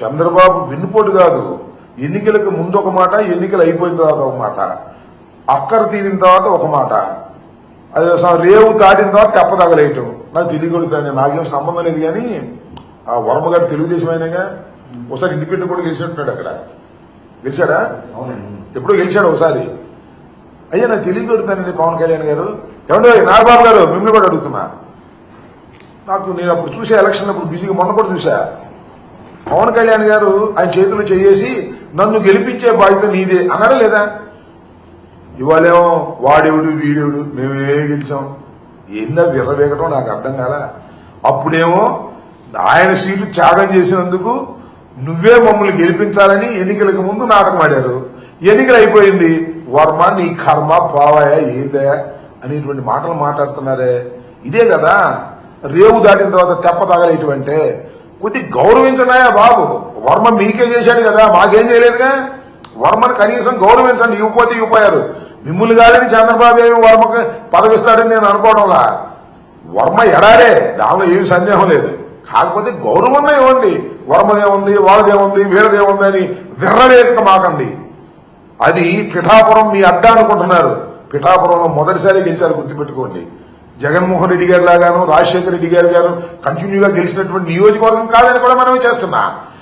చంద్రబాబు వెన్నుపోటు కాదు. ఎన్నికలకు ముందు ఒక మాట, ఎన్నికలు అయిపోయిన తర్వాత ఒక మాట, అక్కర తీరిన తర్వాత ఒక మాట, అదే రేవు దాటిన తర్వాత తెప్పదగలేయటం. నాకు తెలియగలుగుతాను, నాకేం సంబంధం లేదు. కానీ ఆ వర్మ గారు తెలుగుదేశం అయినాగా ఒకసారి ఇండిపెండెంట్ కూడా గెలిచినట్టున్నాడు. అక్కడ గెలిచాడా? ఎప్పుడో గెలిచాడు ఒకసారి. అయ్యా నాకు తెలియగలుగుతానండి పవన్ కళ్యాణ్ గారు. ఏమండో నాగబాబు గారు మిమ్మల్ని కూడా అడుగుతున్నా. నేను అప్పుడు చూసా ఎలక్షన్ అప్పుడు బిజీగా, మొన్న కూడా చూసా. పవన్ కళ్యాణ్ గారు ఆయన చేతులు చేసి నన్ను గెలిపించే బాధ్యత నీదే అన్నారా లేదా? ఇవాళేమో వాడేవుడు వీడేవుడు మేమే గెలిచాం. ఏందా విర్రవేగటం నాకు అర్థం కాల. అప్పుడేమో ఆయన సీట్లు త్యాగం చేసినందుకు నువ్వే మమ్మల్ని గెలిపించాలని ఎన్నికలకు ముందు నాటకం ఆడారు. ఎన్నికలు అయిపోయింది, వర్మ నీ కర్మ పోవాయా ఏందా అనేటువంటి మాటలు మాట్లాడుతున్నారే. ఇదే కదా రేవు దాటిన తర్వాత తెప్ప తగలేటువంటి. కొద్ది గౌరవించడాయా బాబు. వర్మ మీకే చేశాడు కదా, మాకేం చేయలేదుగా. వర్మను కనీసం గౌరవించండి. ఇవ్వకపోతే ఇవ్వపోయారు. మిమ్మల్ని కాదని చంద్రబాబు ఏమి వర్మకు పదవిస్తాడని నేను అనుకోవడంలా. వర్మ ఎడారే, దానిలో ఏమి సందేహం లేదు. కాకపోతే గౌరవం ఇవ్వండి. వర్మదేముంది, వాళ్ళదేముంది, వీళ్ళదేముంది అని విర్రవేక మాకండి. అది పిఠాపురం మీ అడ్డా అనుకుంటున్నారు. పిఠాపురంలో మొదటిసారి గెలిచారు, గుర్తుపెట్టుకోండి. జగన్మోహన్ రెడ్డి గారి లాగాను, రాజశేఖర రెడ్డి గారు కంటిన్యూగా గెలిచినటువంటి నియోజకవర్గం కాదని కూడా మనమే చేస్తున్నా.